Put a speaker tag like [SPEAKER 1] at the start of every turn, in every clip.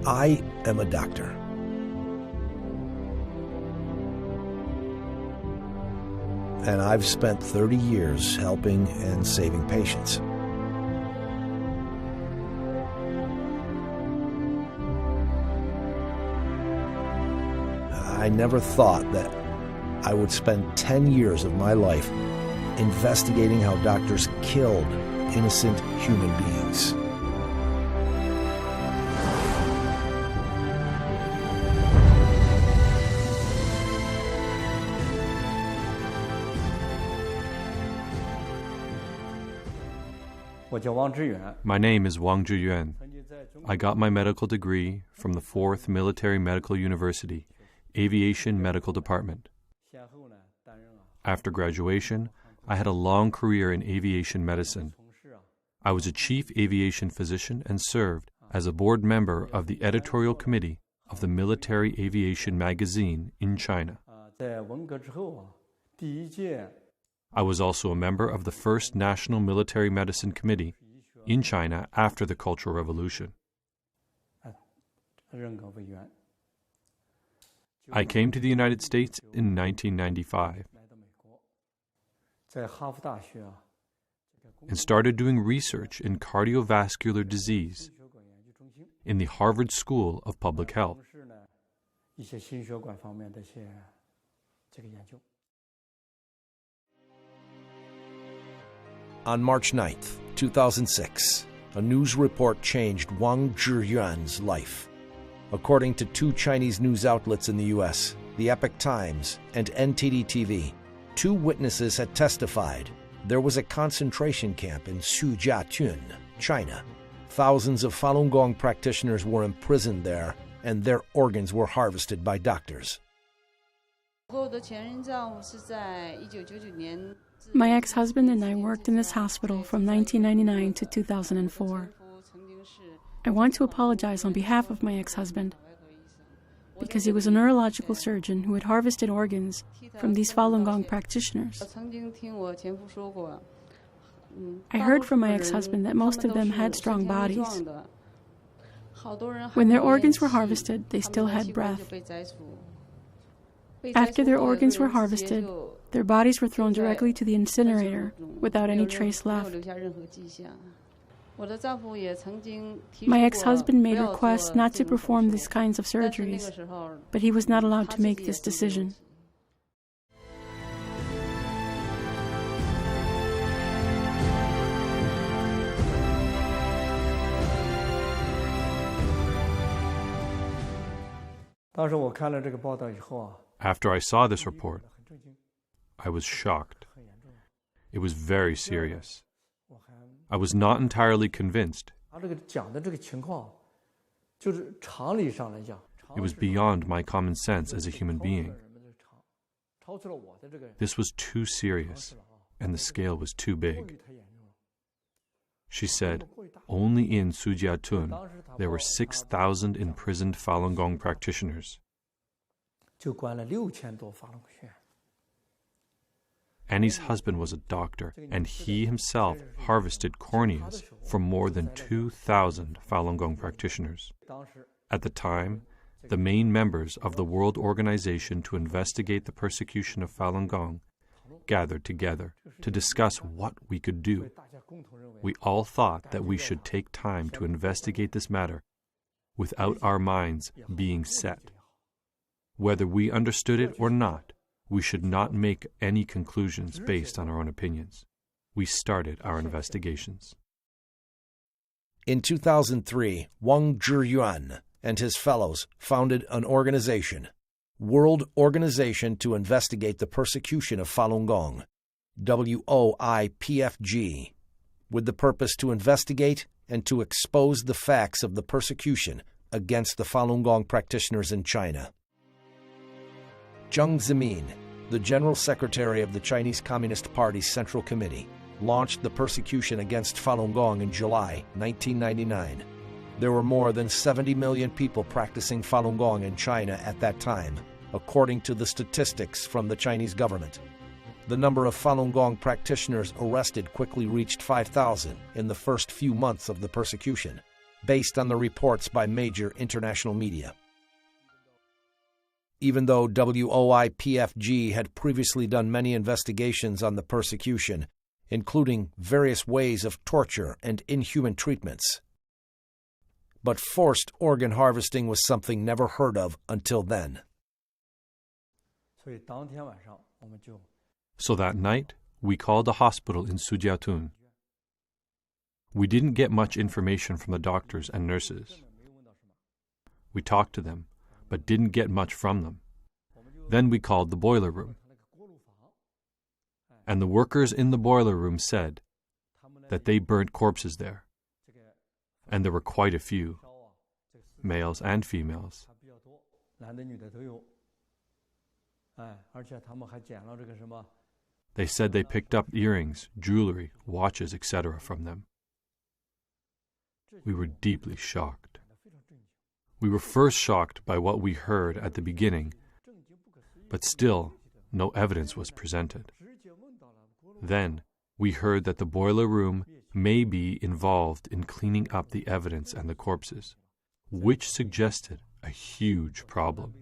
[SPEAKER 1] I am a doctor. And I've spent 30 years helping and saving patients. I never thought that I would spend 10 years of my life investigating how doctors killed innocent human beings.
[SPEAKER 2] My name is Wang Zhiyuan. I got my medical degree from the 4th Military Medical University, Aviation Medical Department. After graduation, I had a long career in aviation medicine. I was a chief aviation physician and served as a board member of the editorial committee of the Military Aviation magazine in China. I was also a member of the first National Military Medicine Committee in China after the Cultural Revolution. I came to the United States in 1995 and started doing research in cardiovascular disease in the Harvard School of Public Health.
[SPEAKER 1] On March 9th, 2006, a news report changed Wang Zhiyuan's life. According to two Chinese news outlets in the U.S., the Epoch Times and NTD-TV, 2 witnesses had testified there was a concentration camp in Sujiatun, China. Thousands of Falun Gong practitioners were imprisoned there, and their organs were harvested by doctors.
[SPEAKER 3] My ex-husband and I worked in this hospital from 1999 to 2004. I want to apologize on behalf of my ex-husband because he was a neurological surgeon who had harvested organs from these Falun Gong practitioners. I heard from my ex-husband that most of them had strong bodies. When their organs were harvested, they still had breath. After their organs were harvested, their bodies were thrown directly to the incinerator without any trace left. My ex-husband made requests not to perform these kinds of surgeries, but he was not allowed to make this decision.
[SPEAKER 2] After I saw this report, I was shocked. It was very serious. I was not entirely convinced. It was beyond my common sense as a human being. This was too serious, and the scale was too big. She said, only in Sujiatun there were 6,000 imprisoned Falun Gong practitioners. Annie's husband was a doctor, and he himself harvested corneas from more than 2,000 Falun Gong practitioners. At the time, the main members of the World Organization to investigate the persecution of Falun Gong gathered together to discuss what we could do. We all thought that we should take time to investigate this matter without our minds being set. Whether we understood it or not, we should not make any conclusions based on our own opinions. We started our investigations.
[SPEAKER 1] In 2003, Wang Zhiyuan and his fellows founded an organization, World Organization to Investigate the Persecution of Falun Gong, WOIPFG, with the purpose to investigate and to expose the facts of the persecution against the Falun Gong practitioners in China. Jiang Zemin, the General Secretary of the Chinese Communist Party's Central Committee, launched the persecution against Falun Gong in July 1999. There were more than 70 million people practicing Falun Gong in China at that time, according to the statistics from the Chinese government. The number of Falun Gong practitioners arrested quickly reached 5,000 in the first few months of the persecution. based on the reports by major international media. Even though WOIPFG had previously done many investigations on the persecution, including various ways of torture and inhuman treatments, but forced organ harvesting was something never heard of until then.
[SPEAKER 2] So that night, we called a hospital in Sujiatun. We didn't get much information from the doctors and nurses. We talked to them, but didn't get much from them. Then we called the boiler room. And the workers in the boiler room said that they burnt corpses there. And there were quite a few, males and females. They said they picked up earrings, jewelry, watches, etc. from them. We were deeply shocked. We were first shocked by what we heard at the beginning, but still no evidence was presented. Then we heard that the boiler room may be involved in cleaning up the evidence and the corpses, which suggested a huge problem.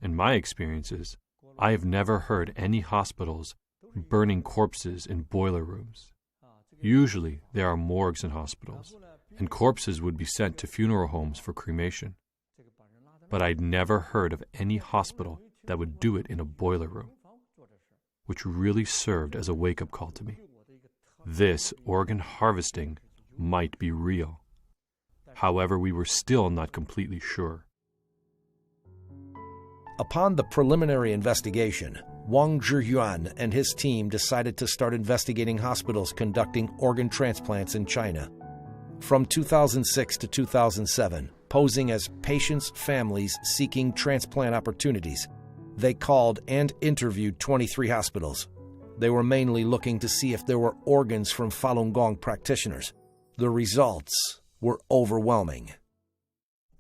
[SPEAKER 2] In my experiences, I have never heard any hospitals burning corpses in boiler rooms. Usually, there are morgues in hospitals, and corpses would be sent to funeral homes for cremation. But I'd never heard of any hospital that would do it in a boiler room, which really served as a wake-up call to me. This organ harvesting might be real. However, we were still not completely sure.
[SPEAKER 1] Upon the preliminary investigation, Wang Zhiyuan and his team decided to start investigating hospitals conducting organ transplants in China. From 2006 to 2007, posing as patients' families seeking transplant opportunities, they called and interviewed 23 hospitals. They were mainly looking to see if there were organs from Falun Gong practitioners. The results were overwhelming.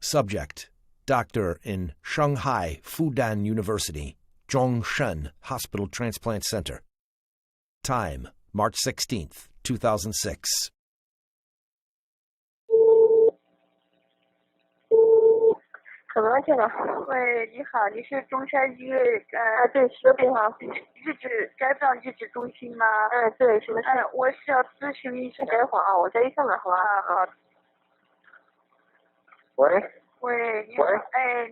[SPEAKER 1] Subject: doctor in Shanghai Fudan University, Zhongshan Hospital Transplant Center. Time: March 16th, 2006.
[SPEAKER 4] 怎么了，先生？喂，你好，你是中山医院对，是的，对哈，肝脏移植中心吗？对，是的，是的。我是要咨询医生，等会儿啊，我在医生那儿，好吧？好。喂。喂，你好，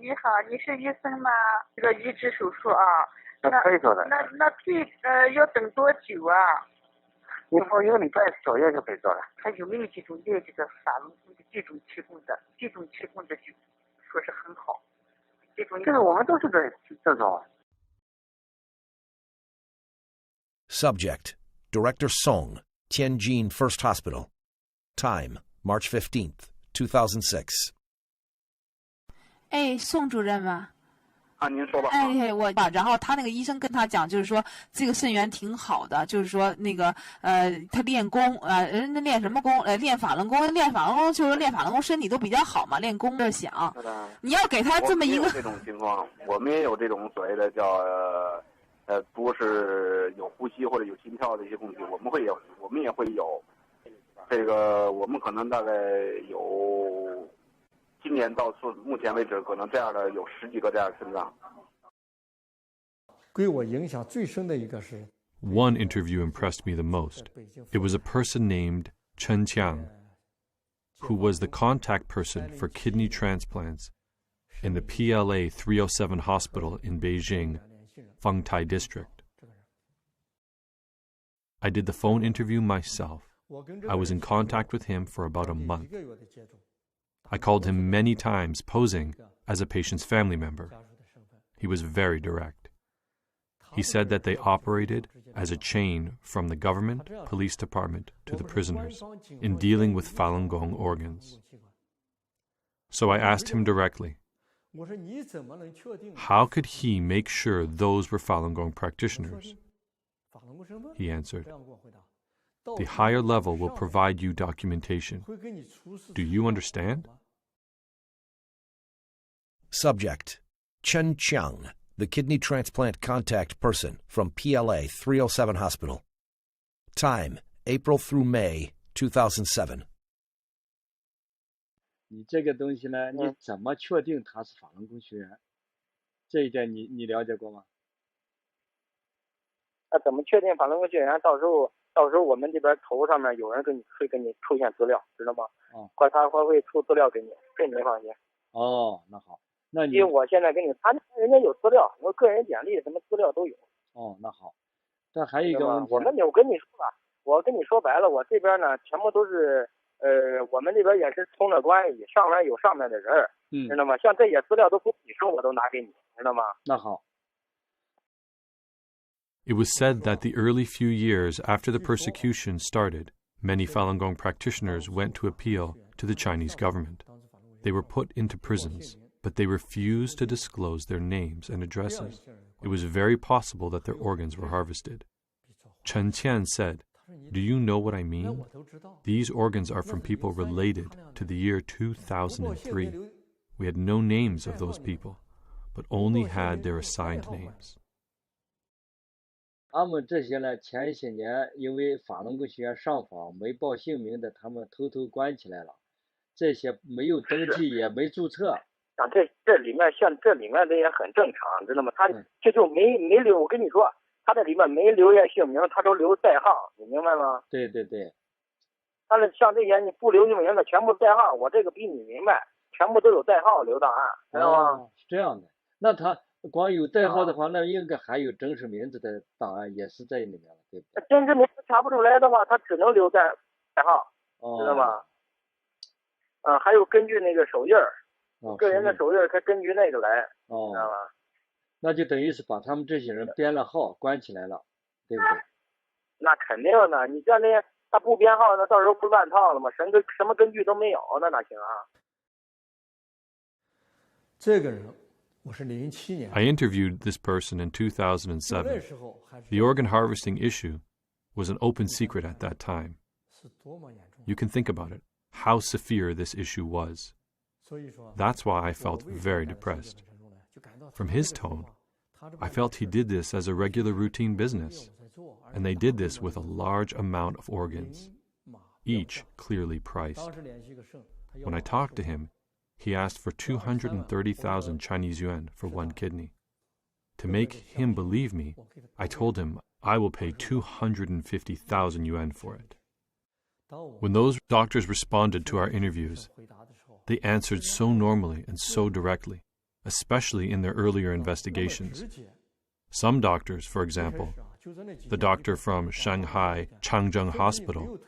[SPEAKER 4] 你好，你是医生吗？这个移植手术啊，那可以做的。那要等多久啊？以后1个礼拜左右就可以做了。他有没有这种列这个法轮功的这种提供的就说是很好，这个我们都是这种。
[SPEAKER 1] Subject: Director Song, Tianjin First Hospital. Time: March 15th, 2006.
[SPEAKER 5] 宋主任吗？
[SPEAKER 6] 您说吧。
[SPEAKER 5] 然后他那个医生跟他讲，就是说这个肾源挺好的，就是说那个他练功人家练什么功？练法轮功，就是练法轮功，身体都比较好嘛，练功的想。你要给他这么一个
[SPEAKER 6] 这种情况，我们也有这种所谓的叫不是有呼吸或者有心跳的一些问题，我们也会有这个，我们可能大概有。今年到目前为止，可能这样的有10几个这样的肾脏。
[SPEAKER 7] 对我影响最深的一个是
[SPEAKER 2] One interview impressed me the most. It was a person named Chen Qiang, who was the contact person for kidney transplants in the PLA 307 hospital in Beijing, Fengtai district. I did the phone interview myself. I was in contact with him for about a month. I called him many times, posing as a patient's family member. He was very direct. He said that they operated as a chain from the government, police department to the prisoners in dealing with Falun Gong organs. So I asked him directly, how could he make sure those were Falun Gong practitioners? He answered, the higher level will provide you documentation. Do you understand?
[SPEAKER 1] Subject: Chen Qiang, the kidney transplant contact person from PLA 307 Hospital. Time: April through May 2007.
[SPEAKER 7] 你这个东西呢，你怎么确定他是法轮功学员？这一点你了解过吗？
[SPEAKER 8] 那怎么确定法轮功学员？到时候我们这边头上面有人会给你出现资料，知道吗？他会出资料给你，这你放心。
[SPEAKER 7] 哦，那好，那
[SPEAKER 8] 因为我现在给你，人家有资料，我个人简历什么资料都有。
[SPEAKER 7] 哦，那好。但还有一个问题，
[SPEAKER 8] 我跟你说吧，我跟你说白了，我这边呢全部都是我们这边也是通了关系，上面有上面的人，知道吗？像这些资料都不你说我都拿给你，知道吗？
[SPEAKER 7] 那好。
[SPEAKER 2] It was said that the early few years after the persecution started, many Falun Gong practitioners went to appeal to the Chinese government. They were put into prisons, but they refused to disclose their names and addresses. It was very possible that their organs were harvested. Chen Qian said, "Do you know what I mean? These organs are from people related to the year 2003. We had no names of those people, but only had their assigned names."
[SPEAKER 7] 他们这些呢，前些年因为法轮功学员上访没报姓名的，他们偷偷关起来了。这些没有登记也没注册。
[SPEAKER 8] 啊，这里面这也很正常，知道吗？他这就没留，我跟你说，他这里面没留下姓名，他都留代号，你明白吗？
[SPEAKER 7] 对对对。
[SPEAKER 8] 他的像这些你不留姓名的，全部代号，我这个比你明白，全部都有代号留档案，知道吗？
[SPEAKER 7] 是这样的。那他光有代号的话，那应该还有真实名字的档案也是在里面了，对不对？
[SPEAKER 8] 真实名字查不出来的话，他只能留代号，知道吗？还有根据那个手印儿，个人的手印儿，他根据那个来，知道吗？
[SPEAKER 7] 那就等于是把他们这些人编了号，关起来了，对不对？
[SPEAKER 8] 那肯定的，你像那些他不编号，那到时候不乱套了吗？什么根据都没有，那哪行啊？
[SPEAKER 7] 这个人。
[SPEAKER 2] I interviewed this person in 2007. The organ harvesting issue was an open secret at that time. You can think about it, how severe this issue was. That's why I felt very depressed. From his tone, I felt he did this as a regular routine business, and they did this with a large amount of organs, each clearly priced. When I talked to him, he asked for 230,000 Chinese yuan for one kidney. To make him believe me, I told him I will pay 250,000 yuan for it. When those doctors responded to our interviews, they answered so normally and so directly, especially in their earlier investigations. Some doctors, for example, the doctor from Shanghai Changzheng Hospital,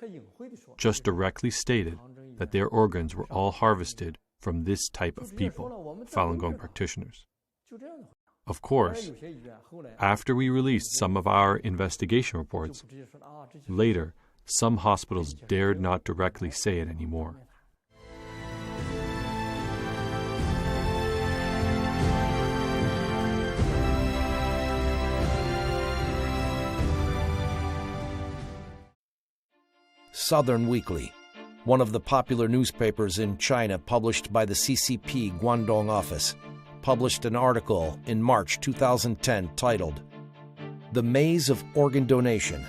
[SPEAKER 2] just directly stated that their organs were all harvested from this type of people, Falun Gong practitioners. Of course, after we released some of our investigation reports, later some hospitals dared not directly say it anymore.
[SPEAKER 1] Southern Weekly, one of the popular newspapers in China published by the CCP Guangdong office, published an article in March 2010 titled, "The Maze of Organ Donation,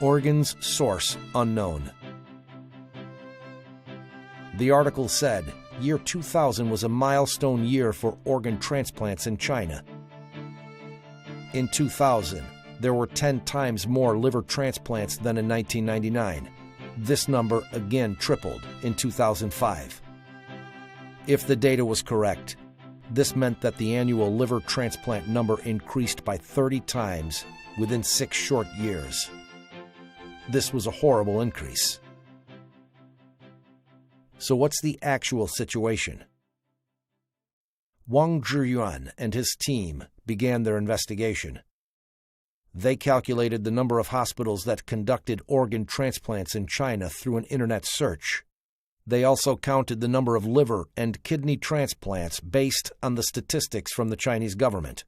[SPEAKER 1] Organs Source Unknown." The article said, year 2000 was a milestone year for organ transplants in China. In 2000, there were 10 times more liver transplants than in 1999. This number again tripled in 2005. If the data was correct, this meant that the annual liver transplant number increased by 30 times within 6 short years. This was a horrible increase. So what's the actual situation? Wang Zhiyuan and his team began their investigation. They calculated the number of hospitals that conducted organ transplants in China through an internet search. They also counted the number of liver and kidney transplants based on the statistics from the Chinese government.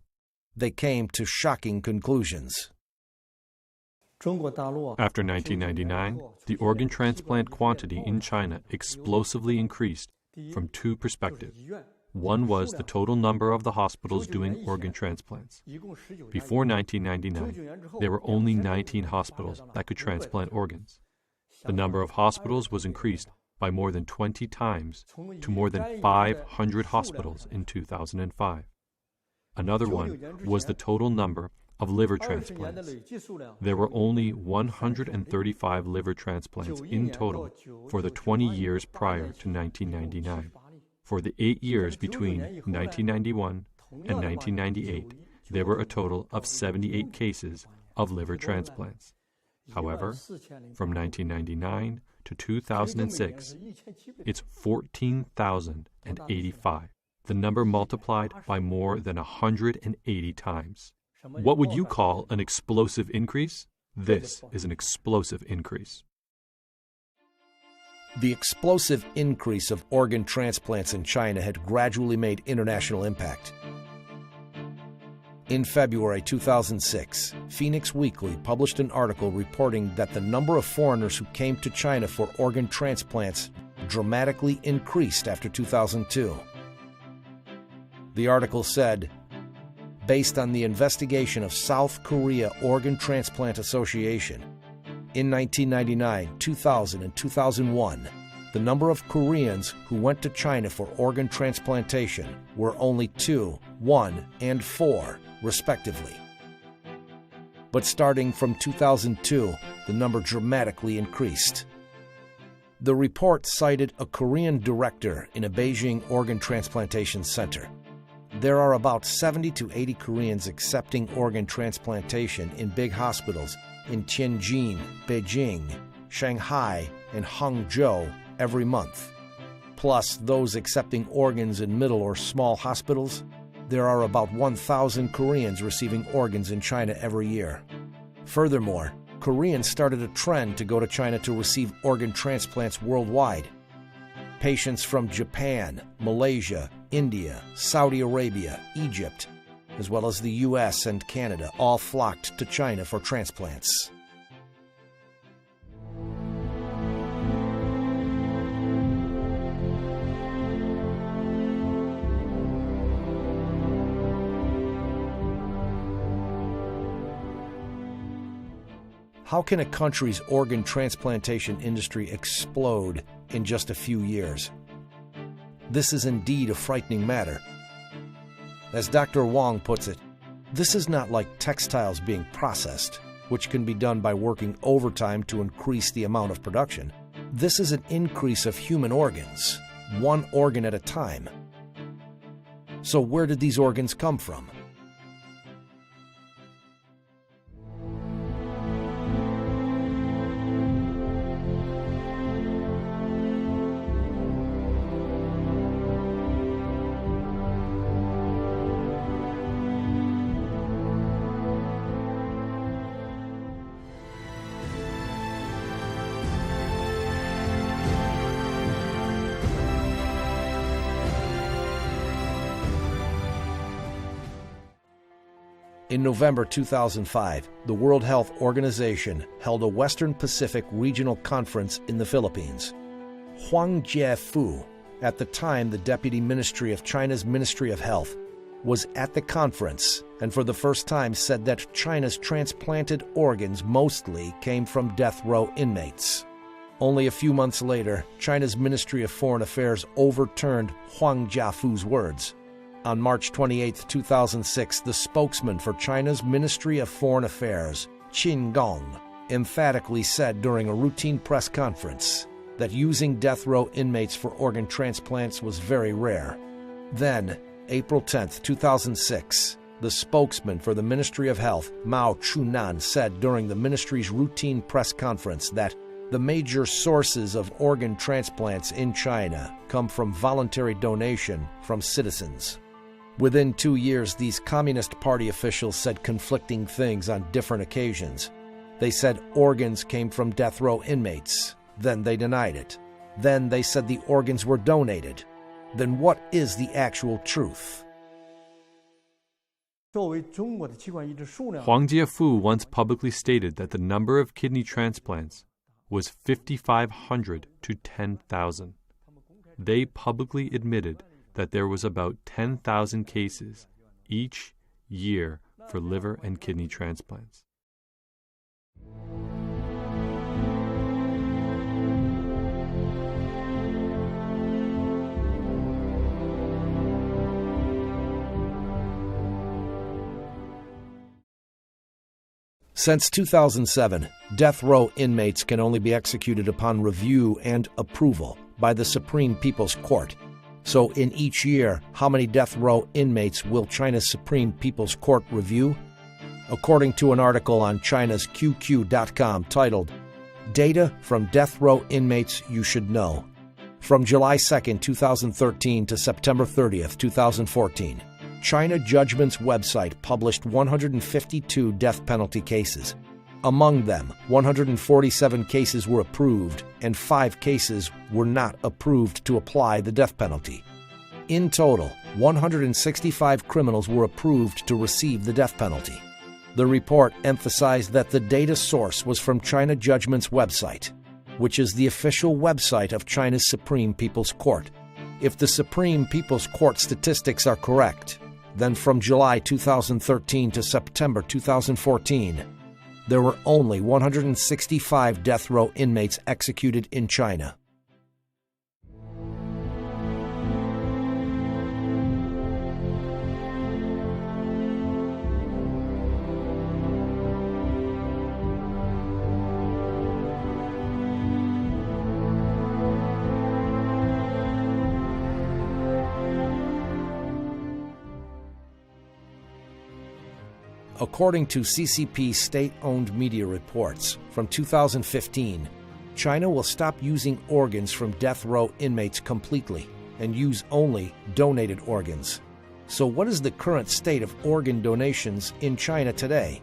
[SPEAKER 1] They came to shocking conclusions.
[SPEAKER 2] After 1999, the organ transplant quantity in China explosively increased from 2 perspectives. One was the total number of the hospitals doing organ transplants. Before 1999, there were only 19 hospitals that could transplant organs. The number of hospitals was increased by more than 20 times to more than 500 hospitals in 2005. Another one was the total number of liver transplants. There were only 135 liver transplants in total for the 20 years prior to 1999. For the 8 years between 1991 and 1998, there were a total of 78 cases of liver transplants. However, from 1999 to 2006, it's 14,085. The number multiplied by more than 180 times. What would you call an explosive increase? This is an explosive increase.
[SPEAKER 1] The explosive increase of organ transplants in China had gradually made international impact. In February 2006, Phoenix Weekly published an article reporting that the number of foreigners who came to China for organ transplants dramatically increased after 2002. The article said, based on the investigation of South Korea Organ Transplant Association, in 1999, 2000, and 2001, the number of Koreans who went to China for organ transplantation were only 2, 1, and 4, respectively. But starting from 2002, the number dramatically increased. The report cited a Korean director in a Beijing organ transplantation center. There are about 70 to 80 Koreans accepting organ transplantation in big hospitals in Tianjin, Beijing, Shanghai, and Hangzhou every month. Plus those accepting organs in middle or small hospitals, there are about 1,000 Koreans receiving organs in China every year. Furthermore, Koreans started a trend to go to China to receive organ transplants worldwide. Patients from Japan, Malaysia, India, Saudi Arabia, Egypt, as well as the US and Canada, all flocked to China for transplants. How can a country's organ transplantation industry explode in just a few years? This is indeed a frightening matter. As Dr. Wang puts it, this is not like textiles being processed, which can be done by working overtime to increase the amount of production. This is an increase of human organs, one organ at a time. So where did these organs come from? In November 2005, the World Health Organization held a Western Pacific Regional Conference in the Philippines. Huang Jiefu, at the time the Deputy Ministry of China's Ministry of Health, was at the conference and for the first time said that China's transplanted organs mostly came from death row inmates. Only a few months later, China's Ministry of Foreign Affairs overturned Huang Jiefu's words. On March 28, 2006, the spokesman for China's Ministry of Foreign Affairs, Qin Gong, emphatically said during a routine press conference that using death row inmates for organ transplants was very rare. Then, April 10, 2006, the spokesman for the Ministry of Health, Mao Chunan, said during the ministry's routine press conference that the major sources of organ transplants in China come from voluntary donation from citizens. Within 2 years, these Communist Party officials said conflicting things on different occasions. They said organs came from death row inmates. Then they denied it. Then they said the organs were donated. Then what is the actual truth?
[SPEAKER 2] Huang Jiefu once publicly stated that the number of kidney transplants was 5,500 to 10,000. They publicly admitted that there was about 10,000 cases each year for liver and kidney transplants.
[SPEAKER 1] Since 2007, death row inmates can only be executed upon review and approval by the Supreme People's Court. So in each year, how many death row inmates will China's Supreme People's Court review? According to an article on China's QQ.com titled, Data from Death Row Inmates You Should Know, from July 2, 2013 to September 30, 2014, China Judgment's website published 152 death penalty cases. Among them, 147 cases were approved and 5 cases were not approved to apply the death penalty. In total, 165 criminals were approved to receive the death penalty. The report emphasized that the data source was from China Judgment's website, which is the official website of China's Supreme People's Court. If the Supreme People's Court statistics are correct, then from July 2013 to September 2014, there were only 165 death row inmates executed in China. According to CCP state-owned media reports, from 2015, China will stop using organs from death row inmates completely and use only donated organs. So what is the current state of organ donations in China today?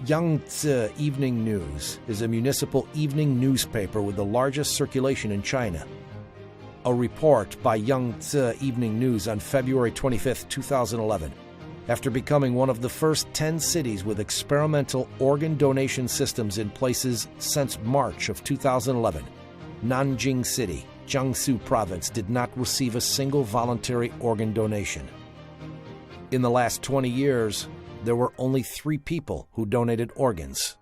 [SPEAKER 1] Yangtze Evening News is a municipal evening newspaper with the largest circulation in China. A report by Yangtze Evening News on February 25, 2011, after becoming one of the first 10 cities with experimental organ donation systems in places since March of 2011, Nanjing City, Jiangsu Province, did not receive a single voluntary organ donation. In the last 20 years, there were only 3 people who donated organs.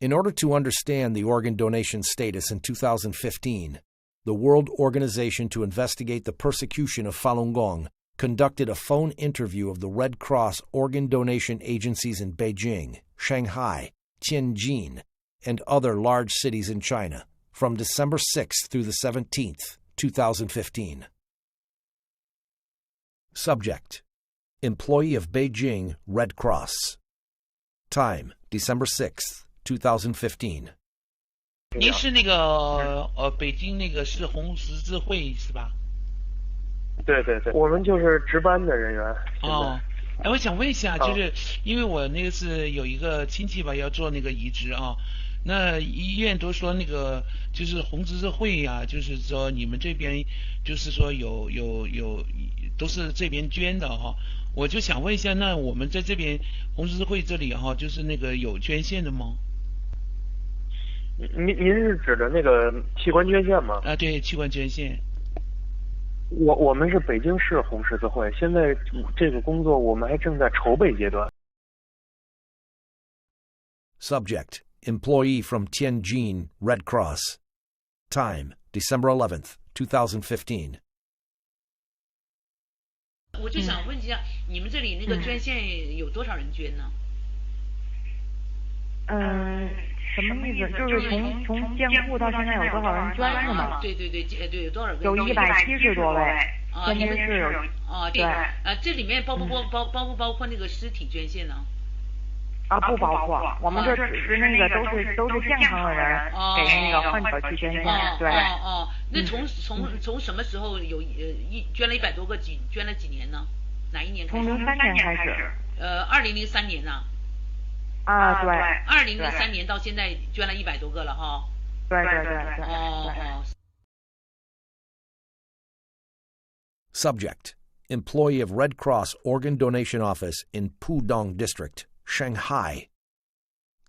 [SPEAKER 1] In order to understand the organ donation status in 2015, the World Organization to Investigate the Persecution of Falun Gong conducted a phone interview of the Red Cross organ donation agencies in Beijing, Shanghai, Tianjin, and other large cities in China from December 6th through the 17th, 2015. Subject: Employee of Beijing Red Cross. Time: December 6th, 2015.
[SPEAKER 9] 您是那个北京那个市红十字会是吧？
[SPEAKER 8] 对对对，我们就是值班的人员。
[SPEAKER 9] 哦，哎，我想问一下，就是因为我那个是有一个亲戚吧，要做那个移植啊，那医院都说那个就是红十字会呀，就是说你们这边就是说有都是这边捐的哈，我就想问一下，那我们在这边红十字会这里哈，就是那个有捐献的吗？
[SPEAKER 8] 您是指的那个器官捐献吗？
[SPEAKER 9] 啊，对，器官捐献。
[SPEAKER 8] 我们是北京市红十字会，现在这个工作我们还正在筹备阶段。
[SPEAKER 1] Subject: Employee from Tianjin Red Cross. Time: December 11th, 2015.
[SPEAKER 10] 我就想问一下，你们这里那个捐献有多少人捐呢？
[SPEAKER 11] 什么意思？就是从建户到现在有多少人捐是吗？
[SPEAKER 10] 对，有多少个？
[SPEAKER 11] 有170多位。
[SPEAKER 10] 你们
[SPEAKER 11] 是有
[SPEAKER 10] 对这里面包不包括那个尸体捐献呢？
[SPEAKER 11] 啊，不包括，我们这只是那个都是健康的人给那个患者去捐献。对。
[SPEAKER 10] 那从什么时候有捐了100多个捐了几年呢？哪一年开始？
[SPEAKER 11] 从03年开始。
[SPEAKER 10] 2003年呢？
[SPEAKER 11] 啊，对。
[SPEAKER 10] 2003年到现在捐了100多个了哈。
[SPEAKER 11] 对。
[SPEAKER 1] Subject: Employee of Red Cross Organ Donation Office in Pudong District, Shanghai.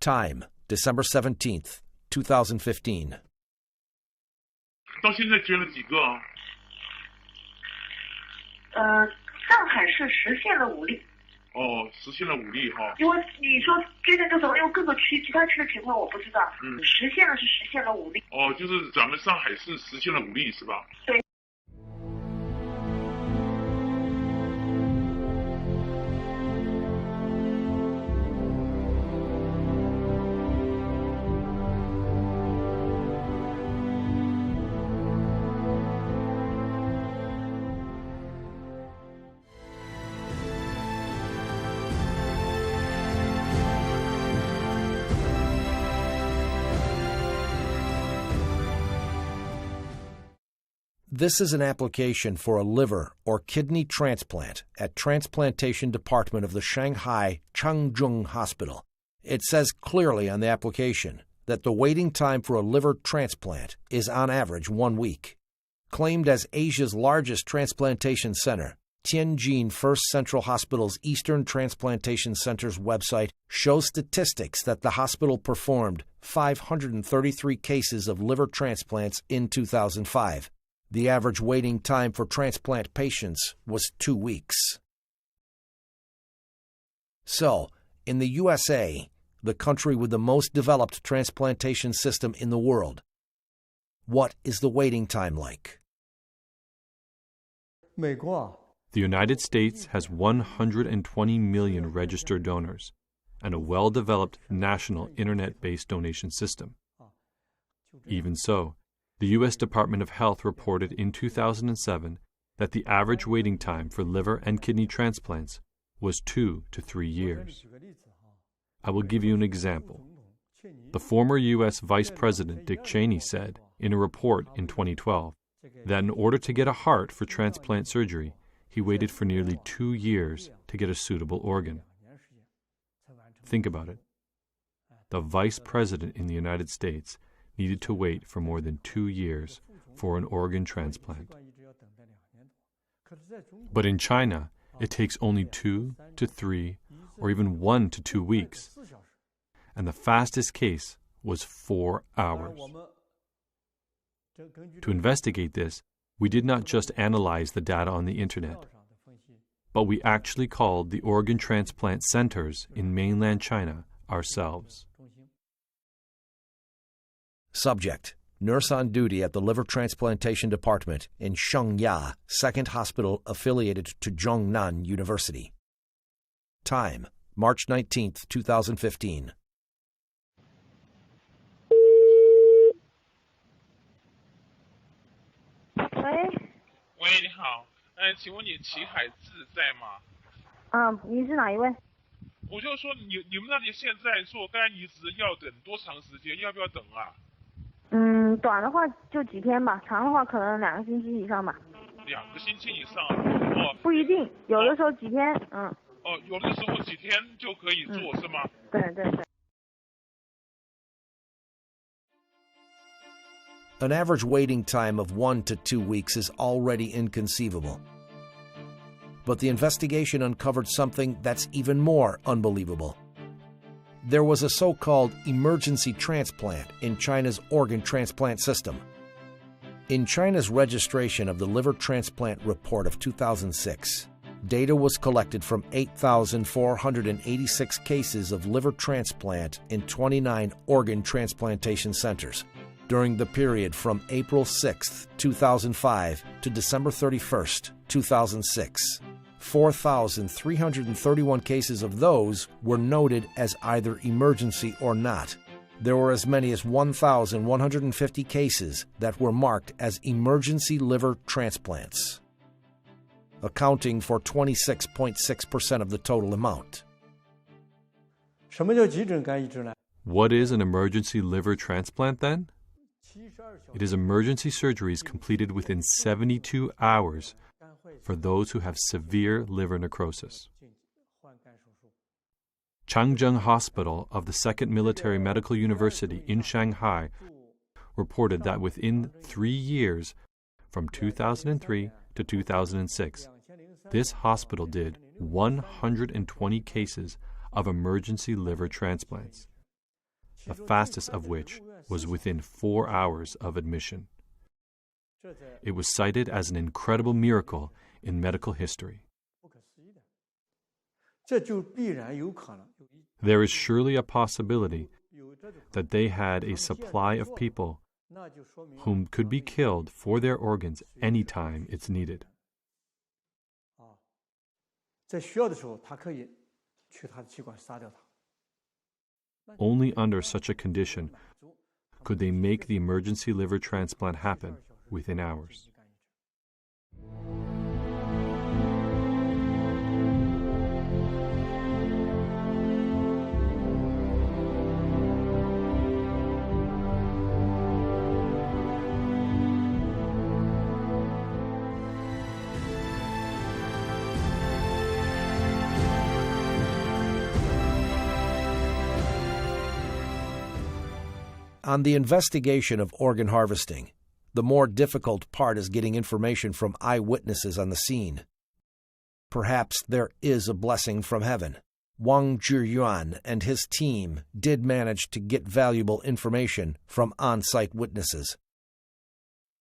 [SPEAKER 1] Time: December 17th, 2015.
[SPEAKER 12] 到现在捐了几个啊？
[SPEAKER 13] 上海市实现了5例。
[SPEAKER 12] 哦，实现了5例哈。
[SPEAKER 13] 因为你说捐献多少，因为各个区其他区的情况我不知道。实现了5例。
[SPEAKER 12] 哦，就是咱们上海市实现了5例是吧？
[SPEAKER 13] 对。
[SPEAKER 1] This is an application for a liver or kidney transplant at Transplantation Department of the Shanghai Changzheng Hospital. It says clearly on the application that the waiting time for a liver transplant is on average 1 week. Claimed as Asia's largest transplantation center, Tianjin First Central Hospital's Eastern Transplantation Center's website shows statistics that the hospital performed 533 cases of liver transplants in 2005. The average waiting time for transplant patients was 2 weeks. So, in the USA, the country with the most developed transplantation system in the world, what is the waiting time like?
[SPEAKER 2] The United States has 120 million registered donors and a well-developed national internet-based donation system. Even so, the U.S. Department of Health reported in 2007 that the average waiting time for liver and kidney transplants was 2 to 3 years. I will give you an example. The former U.S. Vice President Dick Cheney said in a report in 2012 that in order to get a heart for transplant surgery, he waited for nearly 2 years to get a suitable organ. Think about it. The Vice President in the United States needed to wait for more than 2 years for an organ transplant. But in China, it takes only 2 to 3 or even 1 to 2 weeks. And the fastest case was 4 hours. To investigate this, we did not just analyze the data on the internet, but we actually called the organ transplant centers in mainland China ourselves.
[SPEAKER 1] Subject: nurse on duty at the Liver Transplantation Department in Shengya, second hospital affiliated to Zhongnan University. Time: March 19, 2015.
[SPEAKER 12] 喂，你好，请问你齐海志在吗？
[SPEAKER 14] 你是哪一位？
[SPEAKER 12] 我就说你们那里现在做肝移植要等多长时间？要不要等啊？
[SPEAKER 14] 短的话就几天吧，长的话可能2个星期以上吧。
[SPEAKER 12] 2个星期以上？哦，
[SPEAKER 14] 不一定，有的时候几天，
[SPEAKER 12] 哦，有的时候几天就可以做，是吗？
[SPEAKER 14] 对对对。
[SPEAKER 1] An average waiting time of 1 to 2 weeks is already inconceivable. But the investigation uncovered something that's even more unbelievable. There was a so-called emergency transplant in China's organ transplant system. In China's registration of the liver transplant report of 2006, data was collected from 8,486 cases of liver transplant in 29 organ transplantation centers. During the period from April 6, 2005 to December 31, 2006. 4,331 cases of those were noted as either emergency or not. There were as many as 1,150 cases that were marked as emergency liver transplants, accounting for 26.6% of the total amount.
[SPEAKER 2] What is an emergency liver transplant then? It is emergency surgeries completed within 72 hours for those who have severe liver necrosis. Changzheng Hospital of the Second Military Medical University in Shanghai reported that within 3 years, from 2003 to 2006, this hospital did 120 cases of emergency liver transplants, the fastest of which was within 4 hours of admission. It was cited as an incredible miracle in medical history. There is surely a possibility that they had a supply of people whom could be killed for their organs any time it's needed. Only under such a condition could they make the emergency liver transplant happen within hours.
[SPEAKER 1] On the investigation of organ harvesting, the more difficult part is getting information from eyewitnesses on the scene. Perhaps there is a blessing from heaven. Wang Zhiyuan and his team did manage to get valuable information from on-site witnesses.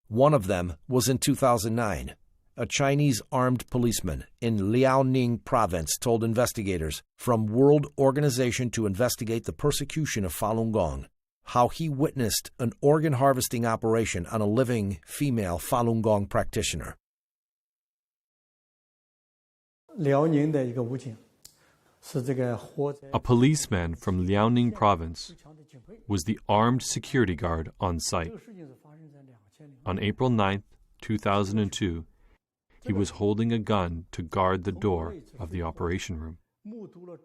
[SPEAKER 1] One of them was in 2009. A Chinese armed policeman in Liaoning province told investigators from World Organization to Investigate the Persecution of Falun Gong how he witnessed an organ harvesting operation on a living female Falun Gong practitioner.
[SPEAKER 2] A policeman from Liaoning province was the armed security guard on site. On April 9, 2002, he was holding a gun to guard the door of the operation room.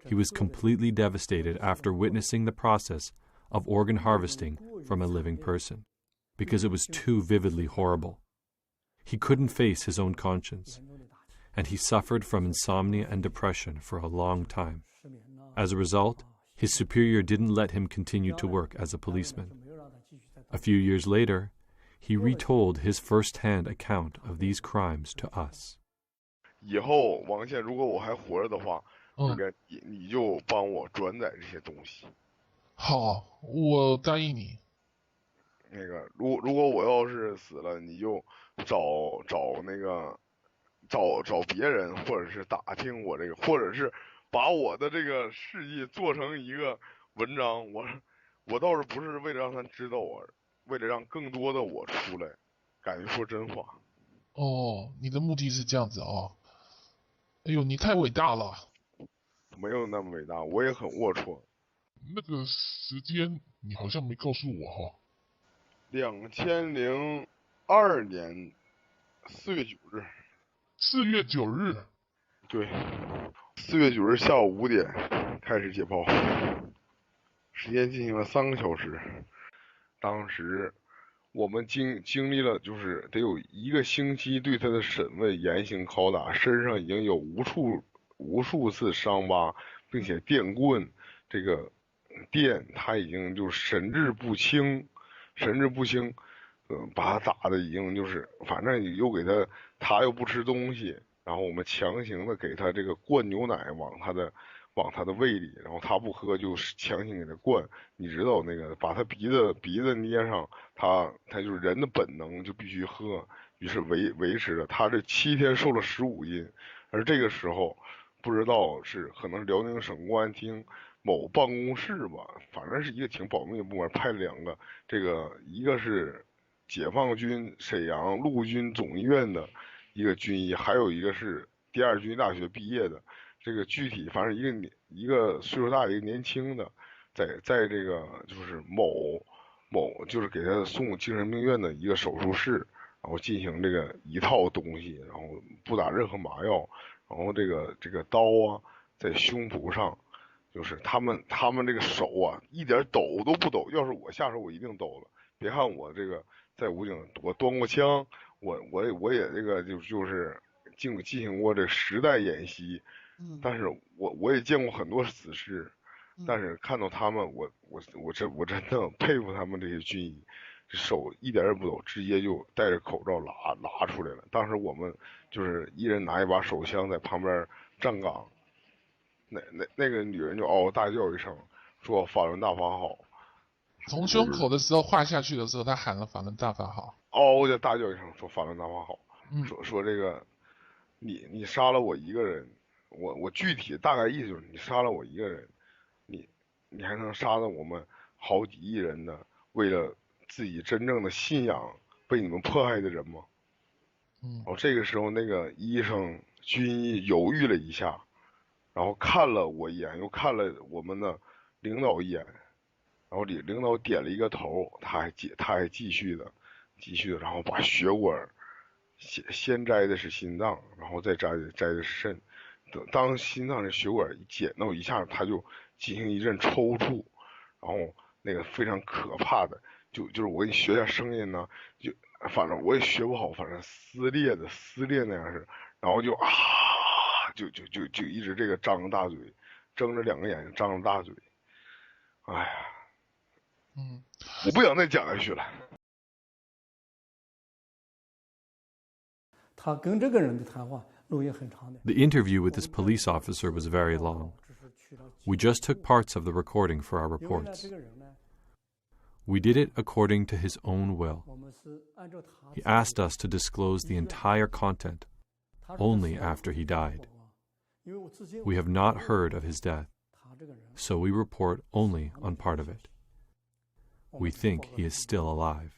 [SPEAKER 2] He was completely devastated after witnessing the process of organ harvesting from a living person, because it was too vividly horrible. He couldn't face his own conscience, and he suffered from insomnia and depression for a long time. As a result, his superior didn't let him continue to work as a policeman. A few years later, he retold his first-hand account of these crimes to us.
[SPEAKER 15] 以后王宪，如果我还活着的话，你就帮我转载这些东西。
[SPEAKER 12] 好，我答应你。
[SPEAKER 15] 那个，如果我要是死了，你就找别人，或者是打听我这个，或者是把我的这个事迹做成一个文章。我倒是不是为了让他知道我，为了让更多的我出来，敢于说真话。
[SPEAKER 12] 哦，你的目的是这样子哦。哎呦，你太伟大了。
[SPEAKER 15] 没有那么伟大，我也很龌龊。
[SPEAKER 12] 那个时间你好像没告诉我哈。
[SPEAKER 15] 2002年4月9日。
[SPEAKER 12] 4月9日。
[SPEAKER 15] 对，4月9日下午5点开始解剖，时间进行了3个小时。当时我们经历了就是得有1个星期对他的审问、严刑拷打，身上已经有无数次伤疤，并且电棍这个电他已经就是神志不清，把他打的已经就是反正又给他又不吃东西，然后我们强行的给他这个灌牛奶往他的胃里，然后他不喝就强行给他灌，你知道那个把他鼻子捏上，他就是人的本能就必须喝，于是维持了他这7天瘦了15斤，而这个时候不知道是可能是辽宁省公安厅某办公室吧，反正是一个挺保密的部门，派了2个，这个一个是解放军沈阳陆军总医院的一个军医，还有一个是第二军医大学毕业的，这个具体反正一个岁数大的一个年轻的，在这个就是某就是给他送精神病院的一个手术室，然后进行这个一套东西，然后不打任何麻药，然后这个刀啊在胸脯上，就是他们这个手啊一点抖都不抖，要是我下手我一定抖了。别看我这个在武警我端过枪，我也这个就是进行过这实弹演习，但是我也见过很多死尸，但是看到他们我真的佩服他们这些军医，手一点也不抖，直接就戴着口罩拿出来了。当时我们就是一人拿一把手枪在旁边站岗，那个女人就嗷嗷大叫一声，说法轮大法好。
[SPEAKER 12] 从胸口的时候划下去的时候，他喊了法轮大法好，
[SPEAKER 15] 嗷就大叫一声说法轮大法好，说这个你杀了我一个人，我具体大概意思就是你杀了我一个人，你还能杀了我们好几亿人的为了自己真正的信仰被你们迫害的人吗？这个时候那个医生军医犹豫了一下，然后看了我一眼，又看了我们的领导一眼，然后领导点了一个头，他还继续的，然后把血管先摘的是心脏，然后再摘的是肾，当心脏的血管一剪到一下，他就进行一阵抽搐，然后那个非常可怕的，就是我给你学一下声音呢，就反正我也学不好，反正撕裂那样是，然后就就一直这个张着大嘴，睁着2个眼睛张着大嘴，哎呀，我不想再讲下去了。
[SPEAKER 16] 他跟这个人的谈话录音很长的。
[SPEAKER 2] The interview with this police officer was very long. We just took parts of the recording for our reports. We did it according to his own will. He asked us to disclose the entire content only after he died. We have not heard of his death, so we report only on part of it. We think he is still alive.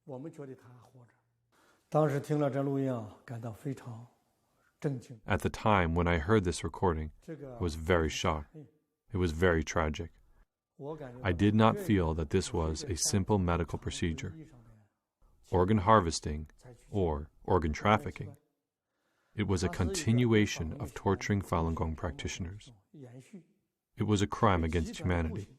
[SPEAKER 16] 我们觉得他还活着。当时听了这录音啊，感到非常震惊。
[SPEAKER 2] At the time when I heard this recording, I was very shocked. It was very tragic. I did not feel that this was a simple medical procedure. Organ harvesting or organ trafficking. It was a continuation of torturing Falun Gong practitioners. It was a crime against humanity.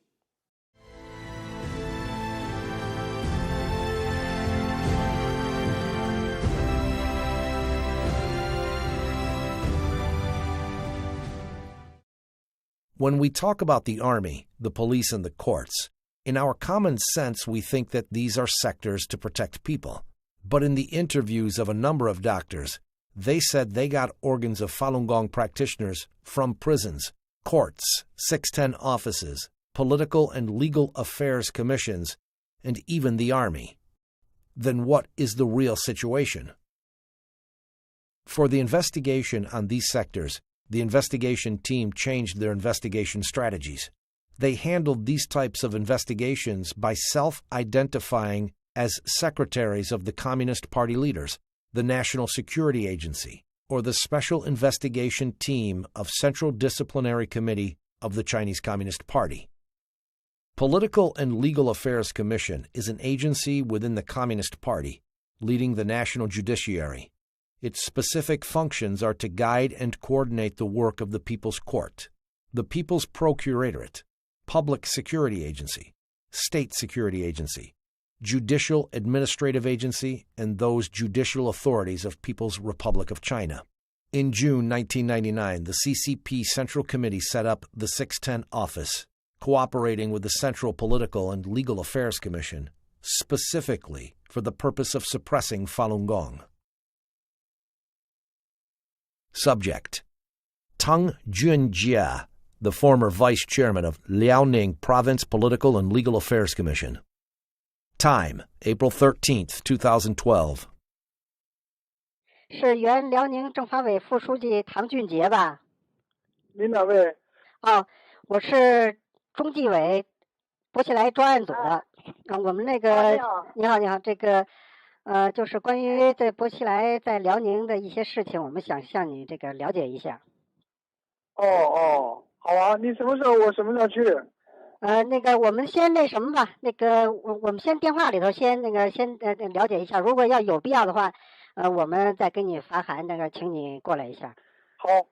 [SPEAKER 1] When we talk about the army, the police, and the courts, in our common sense we think that these are sectors to protect people. But in the interviews of a number of doctors, they said they got organs of Falun Gong practitioners from prisons, courts, 610 offices, political and legal affairs commissions, and even the army. Then what is the real situation? For the investigation on these sectors, the investigation team changed their investigation strategies. They handled these types of investigations by self-identifying as secretaries of the Communist Party leaders, the National Security Agency, or the Special Investigation Team of Central Disciplinary Committee of the Chinese Communist Party. Political and Legal Affairs Commission is an agency within the Communist Party, leading the national judiciary. Its specific functions are to guide and coordinate the work of the People's Court, the People's Procuratorate, Public Security Agency, State Security Agency, Judicial Administrative Agency, and those judicial authorities of People's Republic of China. In June 1999, the CCP Central Committee set up the 610 office, cooperating with the Central Political and Legal Affairs Commission, specifically for the purpose of suppressing Falun Gong. Subject: Tang Junjie, the former vice chairman of Liaoning Province Political and Legal Affairs Commission. Time: April 13th, 2012.
[SPEAKER 17] 是原辽宁政法委副书记唐俊杰吧？
[SPEAKER 18] 您哪位？
[SPEAKER 17] 哦，我是中纪委博起来专案组的。我们那个，你好，这个。就是关于在博奇来在辽宁的一些事情，我们想向你这个了解一下。
[SPEAKER 18] 好啊，你什么时候？我什么时候去？
[SPEAKER 17] 那个我们先那什么吧，那个我们先电话里头先了解一下，如果要有必要的话，我们再给你发函，那个请你过来一下。
[SPEAKER 18] 好。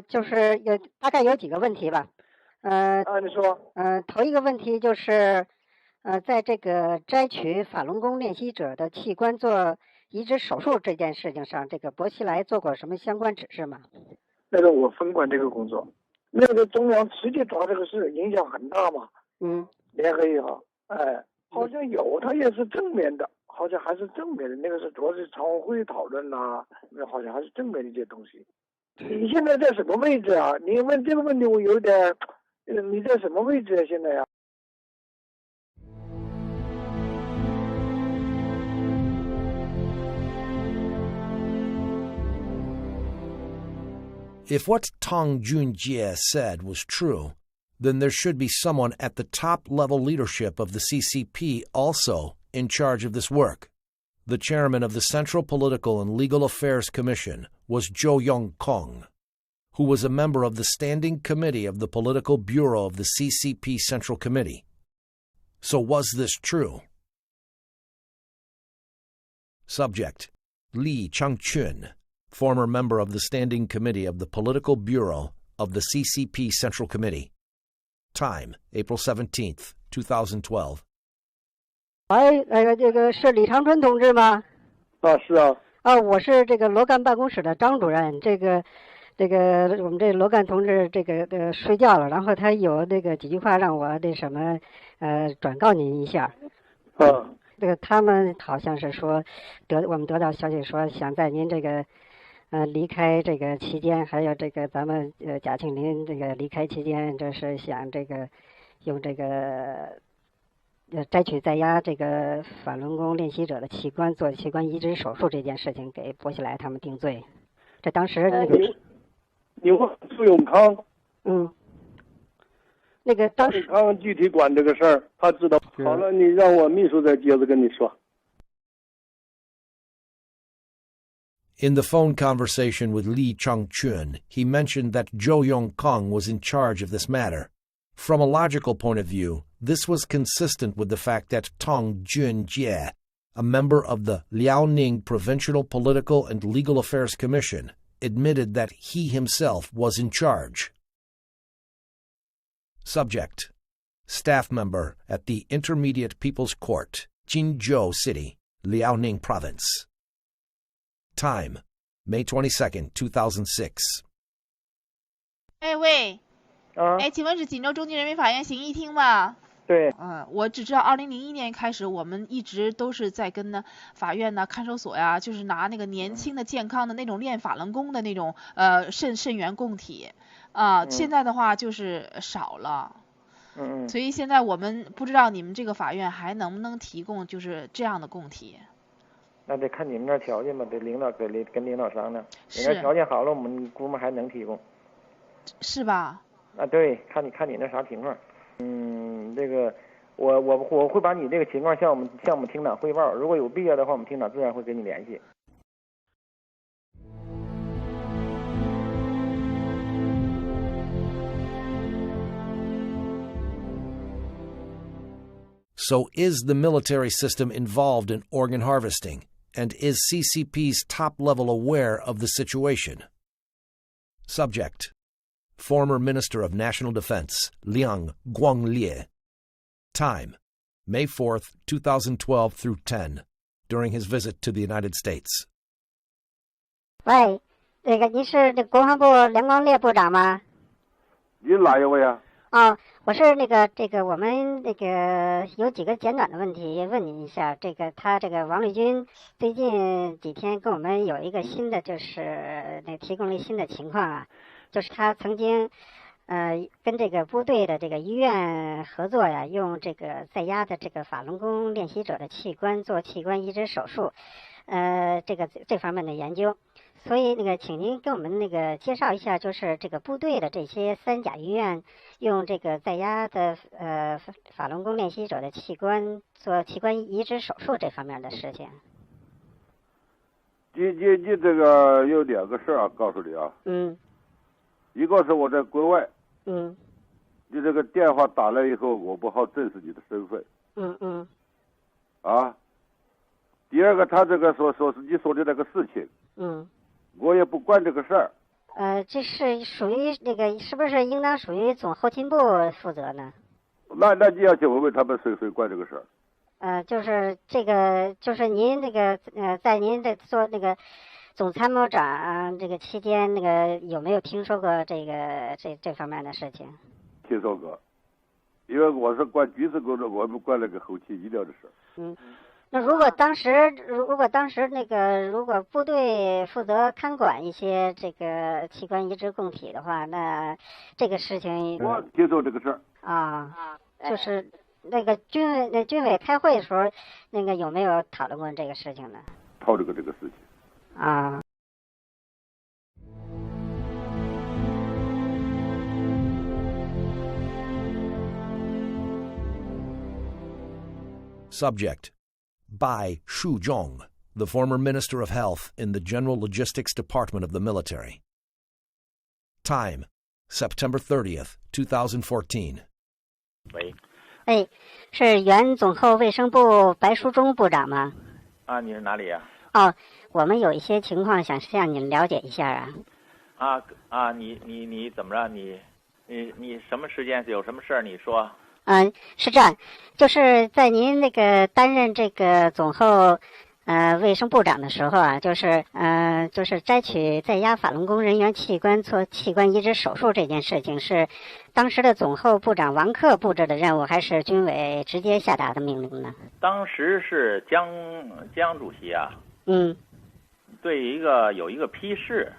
[SPEAKER 17] 就是大概有几个问题吧。
[SPEAKER 18] 你说。
[SPEAKER 17] 头一个问题就是。在这个摘取法轮功练习者的器官做移植手术这件事情上，这个博奇来做过什么相关指示吗？
[SPEAKER 18] 那个我分管这个工作，那个中央直接抓这个事，影响很大嘛。联合以后，好像有，他也是正面的，好像还是正面的。那个是主要是常委会讨论呐，那好像还是正面的一些东西。你现在在什么位置啊？你问这个问题，我有点，你在什么位置啊？现在呀？If
[SPEAKER 1] what Tang Junjie said was true, then there should be someone at the top-level leadership of the CCP also in charge of this work. The chairman of the Central Political and Legal Affairs Commission was Zhou Yongkong, who was a member of the Standing Committee of the Political Bureau of the CCP Central Committee. So was this true? Subject: Li Changchun, former member of the Standing Committee of the Political Bureau of the CCP Central Committee. Time: April 17th, 2012.
[SPEAKER 17] 这个是李长春同志吗？
[SPEAKER 18] 是啊。
[SPEAKER 17] 我是这个罗干办公室的张主任。这个这个我们这罗干同志这个睡觉了，然后他有那个几句话让我那什么转告您一下。这个他们好像是说我们得到消息说想在您这个离开这个期间，还有这个咱们贾庆林这个离开期间，这是想这个用这个摘取在押这个法轮功练习者的器官做器官移植手术这件事情给薄熙来他们定罪。这当时那个
[SPEAKER 18] 你问苏永康，
[SPEAKER 17] 那个当时
[SPEAKER 18] 苏永康具体管这个事儿，他知道。好了，你让我秘书再接着跟你说。
[SPEAKER 1] In the phone conversation with Lee Chang-chun, he mentioned that Zhou Yongkang was in charge of this matter. From a logical point of view, this was consistent with the fact that Tong Junjie, a member of the Liaoning Provincial Political and Legal Affairs Commission, admitted that he himself was in charge. Subject: Staff member at the Intermediate People's Court, Jinzhou City, Liaoning Province. Time: May 22nd, 2006.
[SPEAKER 5] 喂，请问是锦州中级人民法院刑一厅吗？
[SPEAKER 18] 对。
[SPEAKER 5] 我只知道2001年开始，我们一直都是在跟呢法院呢看守所呀，就是拿那个年轻的健康的那种练法轮功的那种肾源供体现在的话就是少了。所以现在我们不知道你们这个法院还能不能提供就是这样的供体。
[SPEAKER 8] 那得看你们那条件吧，得跟领导商量。你那条件好了，我们估摸还能提供。
[SPEAKER 5] 是吧？
[SPEAKER 8] 对，看你那啥情况。这个我会把你这个情况向我们厅长汇报，如果有必要的话，我们厅长自然会跟你联系。
[SPEAKER 1] So is the military system involved in organ harvesting? And is CCP's top level aware of the situation? Subject: Former Minister of National Defense, Liang Guanglie. Time: May 4th, 2012 through 10, during his visit to the United States.
[SPEAKER 17] 喂，那个您是那国防部梁光烈部长吗？
[SPEAKER 6] 您哪一位啊？
[SPEAKER 17] 我是这个我们那个有几个简短的问题问您一下。他这个王立军最近几天跟我们有一个新的，就是提供了新的情况啊，就是他曾经跟这个部队的这个医院合作呀，用这个在押的这个法轮功练习者的器官做器官移植手术，这方面的研究。所以请您给我们介绍一下，就是这个部队的这些三甲医院用这个在押的法轮功练习者的器官做器官移植手术这方面的事情。
[SPEAKER 6] 你这个有两个事儿告诉你啊。一个是我在国外。你这个电话打来以后，我不好证实你的身份。第二个，他这个你说的那个事情。我也不管这个事儿。
[SPEAKER 17] 这是属于是不是应当属于总后勤部负责呢？
[SPEAKER 6] 那你要去问问他们谁管这个事儿。
[SPEAKER 17] 就是这个，就是您在您做总参谋长这个期间，有没有听说过这方面的事情？
[SPEAKER 6] 听说过，因为我是管军事工作，我们管那个后勤医疗的事。
[SPEAKER 17] 那如果当时如果部队负责看管一些这个器官移植供体的话，那这个事情
[SPEAKER 6] 我听说这个事
[SPEAKER 17] 儿就是军委开会的时候，有没有讨论过这个事情呢？
[SPEAKER 6] 讨论过这个事情。
[SPEAKER 1] Subject: Bai Shuzhong, the former Minister of Health in the General Logistics Department of the military. Time: September 30th, 2014.
[SPEAKER 17] 喂，是原总后卫生部白书忠部长吗？
[SPEAKER 19] 你是哪里呀？
[SPEAKER 17] 我们有一些情况想向您了解一下啊。
[SPEAKER 19] 你怎么着？你什么时间有什么事儿？你说。
[SPEAKER 17] 是这样，就是在您担任这个总后卫生部长的时候啊，就是摘取在押法轮功人员器官做器官移植手术这件事情，是当时的总后部长王克布置的任务，还是军委直接下达的命令呢？
[SPEAKER 19] 当时是江主席啊，对有一个批示，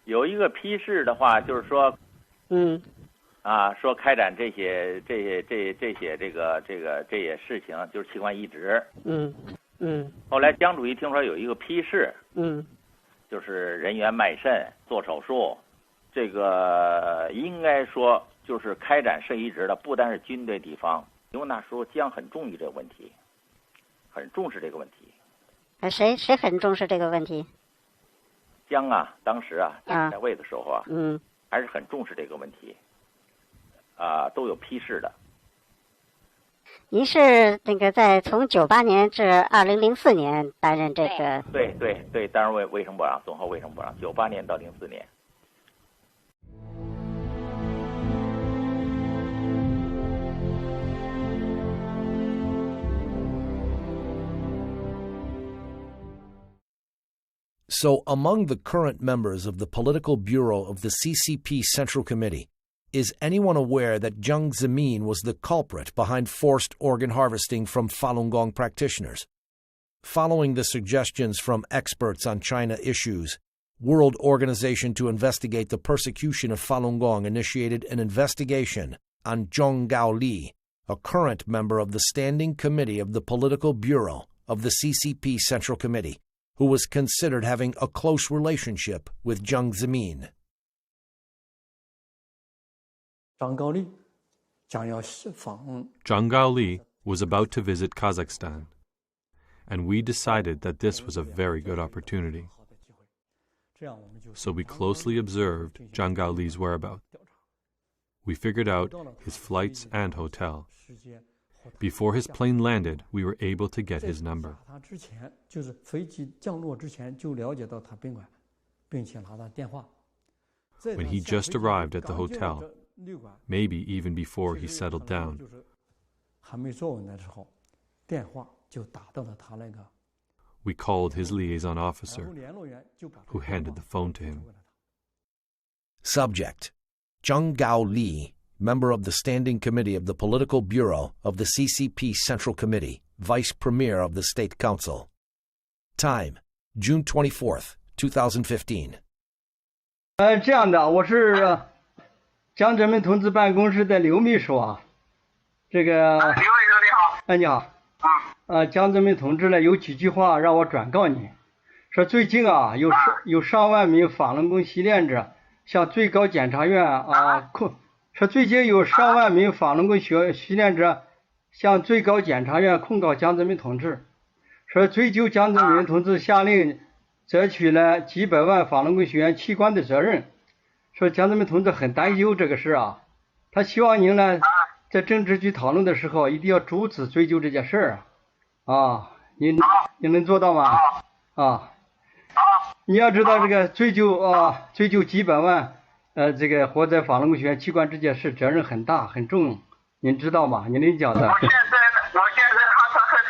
[SPEAKER 19] 有一个批示的话，就是说，说开展这些事情，就是器官移植。后来江主席听说有一个批示，就是人员卖肾做手术，这个应该说就是开展肾移植的，不单是军队地方，因为那时候江很重视这个问题，很重视这个问题。
[SPEAKER 17] 谁很重视这个问题？
[SPEAKER 19] 江啊，当时啊在位的时候啊，还是很重视这个问题。都有批示的。
[SPEAKER 17] 您是那个从98年至2004年担任这个？
[SPEAKER 19] 对，担任卫生部长，总后卫生部长，98年到04年。
[SPEAKER 1] So, among the current members of the Political Bureau of the CCP Central Committee, is anyone aware that Jiang Zemin was the culprit behind forced organ harvesting from Falun Gong practitioners? Following the suggestions from experts on China issues, World Organization to Investigate the Persecution of Falun Gong initiated an investigation on Zhong Gaoli, a current member of the Standing Committee of the Political Bureau of the CCP Central Committee, who was considered having a close relationship with Jiang Zemin.
[SPEAKER 2] Zhang Gaoli was about to visit Kazakhstan, and we decided that this was a very good opportunity. So we closely observed Zhang Gaoli's whereabouts. We figured out his flights and hotel. Before his plane landed, we were able to get his number. When he just arrived at the hotel, maybe even before he settled down, we called his liaison officer, who handed the phone to him.
[SPEAKER 1] Subject: Zhang Gaoli, member of the Standing Committee of the Political Bureau of the CCP Central Committee, Vice Premier of the State Council. Time: June 24th, 2015.
[SPEAKER 20] 这样的，我是江泽民同志办公室的刘秘书啊。这个刘秘书你好。你好。江泽民同志呢有几句话让我转告你，说最近啊有上万名法轮功习练者向最高检察院说最近有上万名法轮功习练者向最高检察院控告江泽民同志，说追究江泽民同志下令摘取了几百万法轮功学员器官的责任，说江泽民同志很担忧这个事啊，他希望您呢在政治局讨论的时候一定要主旨追究这件事你能做到吗？你要知道这个追究几百万这个活在法轮功学员器官这件事责任很大很重，您知道吗？您讲的。我现在哈萨克斯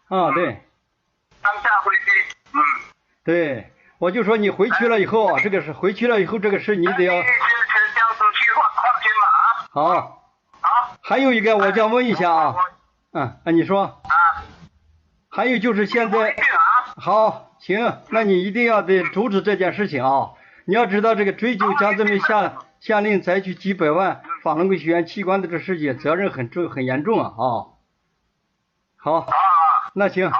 [SPEAKER 20] 坦。对。当下回去。对，我就说你回去了以后，这个事你得要。好。还有一个，我想问一下你说。还有就是现在。好，行，那你一定要得阻止这件事情你要知道这个追究江泽民下令采取几百万法轮功学员器官的这事情责任很严重好，那行。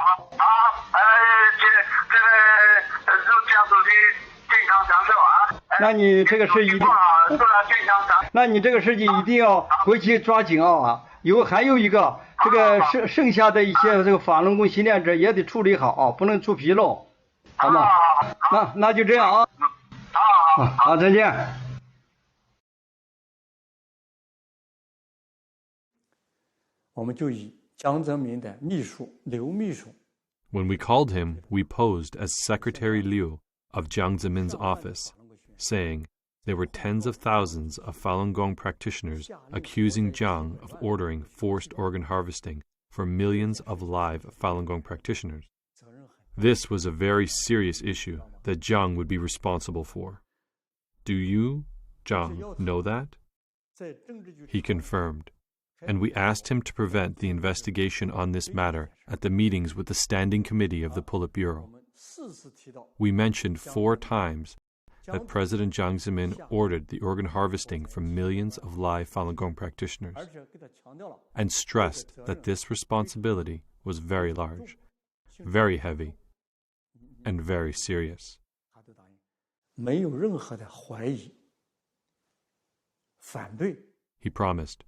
[SPEAKER 20] 那你这个事一定，那你这个事情一定要回去抓紧还有一个这个剩下的一些这个法轮功习练者也得处理好不能出纰漏，好吗？那就这样好，再见。
[SPEAKER 16] 我们就以江泽民的秘书刘秘书。
[SPEAKER 2] When we called him, we posed as Secretary Liu of Jiang Zemin's office, saying there were tens of thousands of Falun Gong practitioners accusing Jiang of ordering forced organ harvesting for millions of live Falun Gong practitioners. This was a very serious issue that Jiang would be responsible for. Do you, Jiang, know that? He confirmed, and we asked him to prevent the investigation on this matter at the meetings with the Standing Committee of the Politburo. We mentioned 4 times that President Jiang Zemin ordered the organ harvesting from millions of live Falun Gong practitioners, and stressed that this responsibility was very large, very heavy, and very serious. He promised,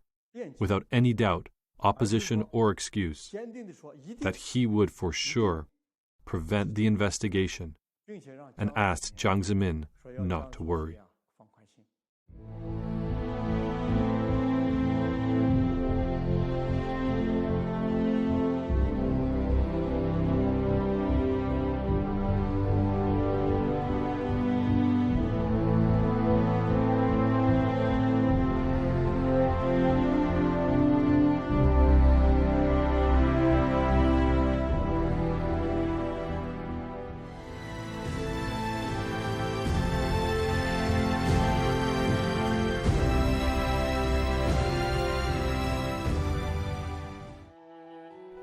[SPEAKER 2] without any doubt, opposition or excuse, that he would for sure prevent the investigation, and asked Jiang Zemin not to worry.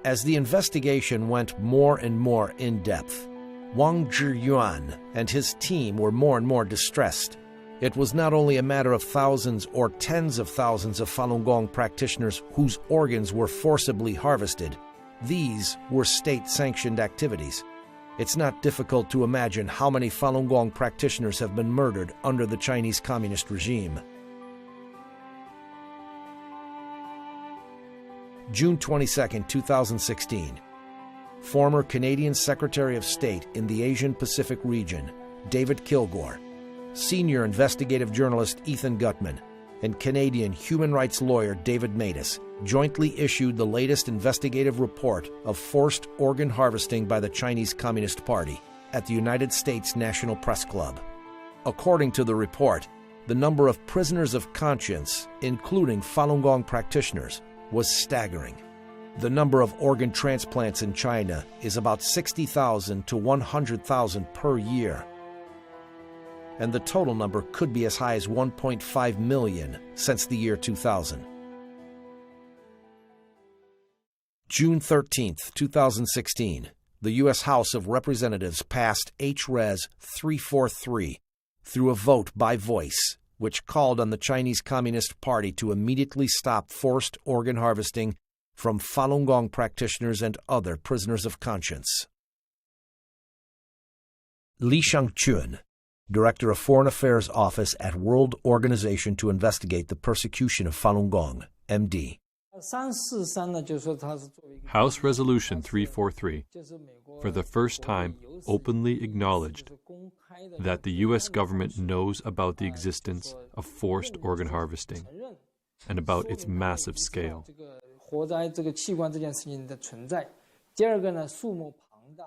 [SPEAKER 1] As the investigation went more and more in-depth, Wang Zhiyuan and his team were more and more distressed. It was not only a matter of thousands or tens of thousands of Falun Gong practitioners whose organs were forcibly harvested. These were state-sanctioned activities. It's not difficult to imagine how many Falun Gong practitioners have been murdered under the Chinese Communist regime. June 22, 2016. Former Canadian Secretary of State in the Asian-Pacific region, David Kilgore, senior investigative journalist Ethan Gutman, and Canadian human rights lawyer David Matus jointly issued the latest investigative report of forced organ harvesting by the Chinese Communist Party at the United States National Press Club. According to the report, the number of prisoners of conscience, including Falun Gong practitioners, was staggering. The number of organ transplants in China is about 60,000 to 100,000 per year, and the total number could be as high as 1.5 million since the year 2000. June 13, 2016, the U.S. House of Representatives passed H-Res 343 through a vote by voice, which called on the Chinese Communist Party to immediately stop forced organ harvesting from Falun Gong practitioners and other prisoners of conscience. Li Shangchun, Director of Foreign Affairs Office at World Organization to Investigate the Persecution of Falun Gong, MD.
[SPEAKER 2] House Resolution 343, for the first time, openly acknowledged that the U.S. government knows about the existence of forced organ harvesting and about its massive scale.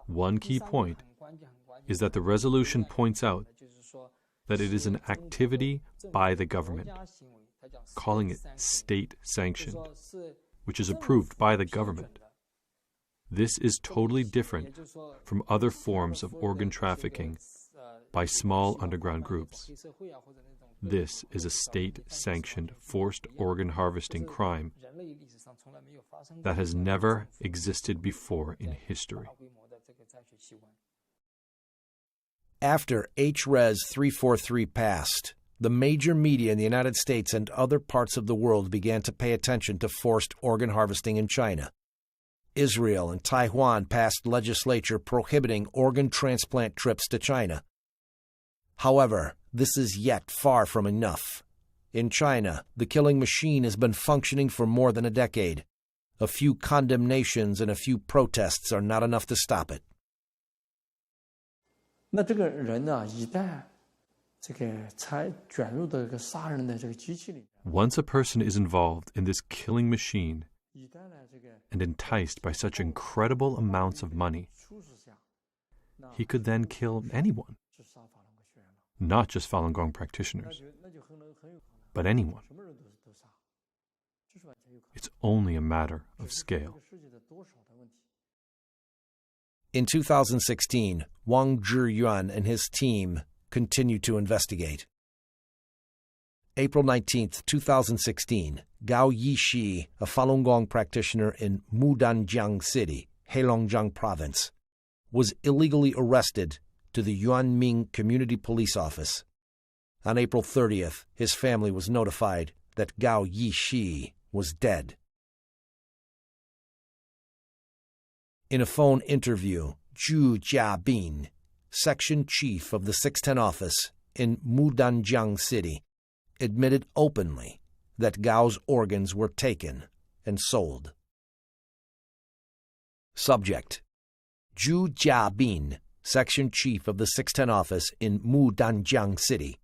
[SPEAKER 2] One key point is that the resolution points out that it is an activity by the government, calling it state-sanctioned, which is approved by the government. This is totally different from other forms of organ trafficking by small underground groups. This is a state-sanctioned forced organ harvesting crime that has never existed before in history.
[SPEAKER 1] After H-Res 343 passed, the major media in the United States and other parts of the world began to pay attention to forced organ harvesting in China. Israel and Taiwan passed legislation prohibiting organ transplant trips to China. However, this is yet far from enough. In China, the killing machine has been functioning for more than a decade. A few condemnations and a few protests are not enough to stop it.
[SPEAKER 2] Once a person is involved in this killing machine and enticed by such incredible amounts of money, he could then kill anyone, not just Falun Gong practitioners, but anyone. It's only a matter of scale.
[SPEAKER 1] In 2016, Wang Zhiyuan and his team continued to investigate. April 19, 2016, Gao Yishi, a Falun Gong practitioner in Mudanjiang City, Heilongjiang Province, was illegally arrested to the Yuanming Community Police Office. On April 30th, his family was notified that Gao Yishi was dead. In a phone interview, Zhu Jiabin, section chief of the 610 office in Mudanjiang City, admitted openly that Gao's organs were taken and sold. Subject: Zhu Jiabin, section chief of the 610 office in Mudanjiang City.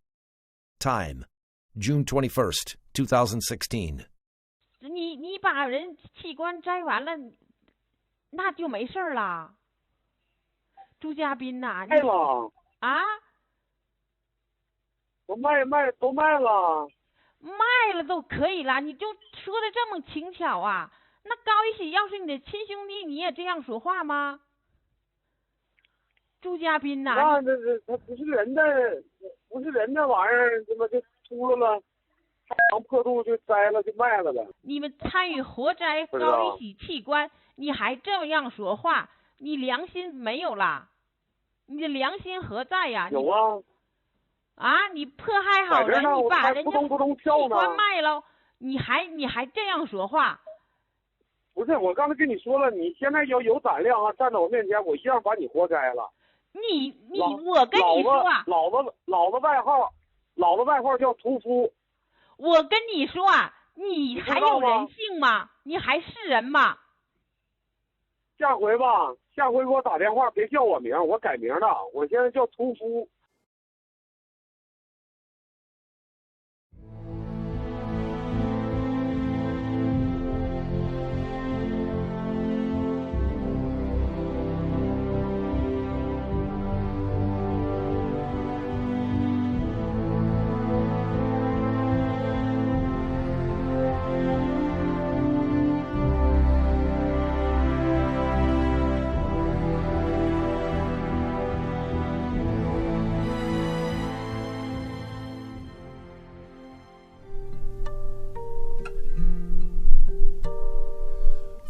[SPEAKER 1] Time: June 21st, 2016.
[SPEAKER 21] 你把人器官摘完了，那就没事了。朱家斌呐，
[SPEAKER 18] 卖了
[SPEAKER 21] 啊？
[SPEAKER 18] 都卖了。
[SPEAKER 21] 卖了都可以了，你就说的这么轻巧啊？那高一喜要是你的亲兄弟，你也这样说话吗？朱家斌呐，
[SPEAKER 18] 那他不是人的玩意儿，怎么就秃噜了？太阳破肚就摘了就卖了呗。
[SPEAKER 21] 你们参与活摘高一喜器官，你还这样说话，你良心没有啦？你的良心何在呀？
[SPEAKER 18] 有啊。
[SPEAKER 21] 啊！你迫害好人，你把人家器官卖了，你还这样说话？
[SPEAKER 18] 不是，我刚才跟你说了，你现在要有胆量啊，站在我面前，我一样把你活摘了。
[SPEAKER 21] 我跟你说啊，
[SPEAKER 18] 老子外号叫屠夫。
[SPEAKER 21] 我跟你说啊，你还有人性吗？你还是人吗？
[SPEAKER 18] 下回给我打电话，别叫我名，我改名了，我现在叫屠夫。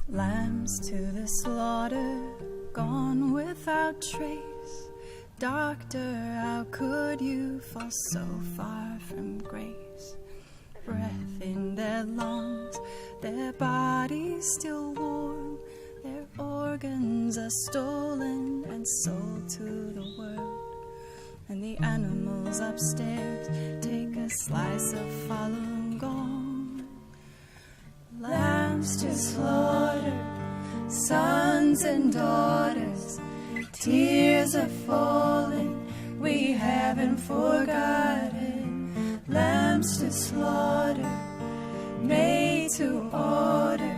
[SPEAKER 22] Lambs to the slaughter, gone without trace. Doctor, how could you fall so far from grace? Breath in their lungs, their bodies still warm. Their organs are stolen and sold to the world. And the animals upstairs take a slice of Falun Gong. Lambs to slaughter, sons and daughters, tears are falling, we haven't forgotten. Lambs to slaughter, made to order,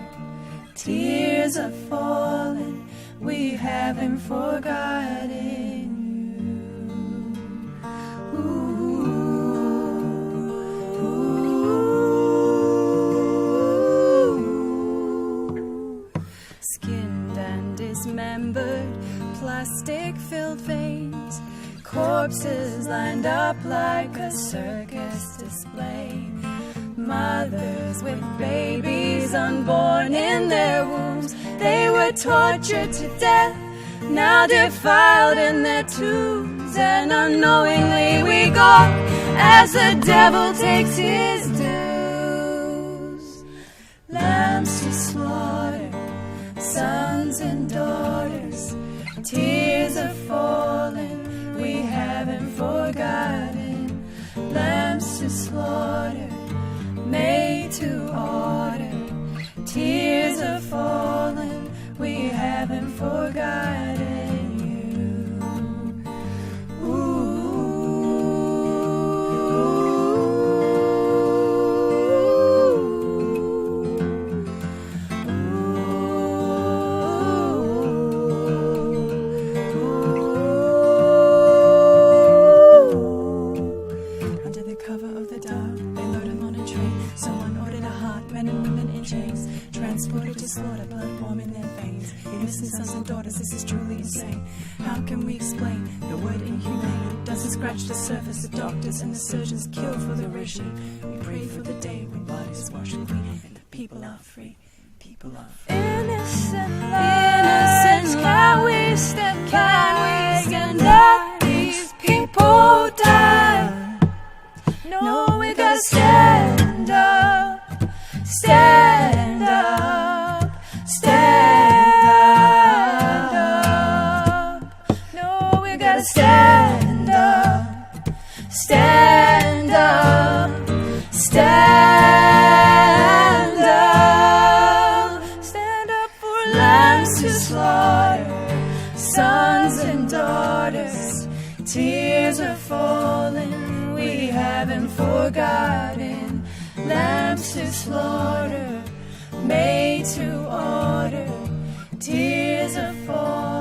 [SPEAKER 22] tears are falling, we haven't forgotten. Dismembered, plastic-filled veins, corpses lined up like a circus display. Mothers with babies unborn in their wombs, they were tortured to death, now defiled in their tombs. And unknowingly we go as the devil takes his dues. Lambs to slaughter, sons and daughters, tears are falling, we haven't forgotten. Lambs to slaughter, made to order, tears are falling, we haven't forgotten you. Ooh. Under the cover of the dark, they forming their veins. Innocent sons and daughters, this is truly insane. How can we explain the word inhumane? Doesn't scratch the surface. The doctors and the surgeons kill for the regime. We pray for the day when blood is washed clean and the people are free. People are free. Innocent lives, can we stand by and let these people die? No, we gotta stand up, stand up, stand up. No, we gotta stand up, stand up, stand up. Stand up for lambs to slaughter, sons and daughters. Tears are falling, we haven't forgotten. Lambs to slaughter, made to order. Tears are falling.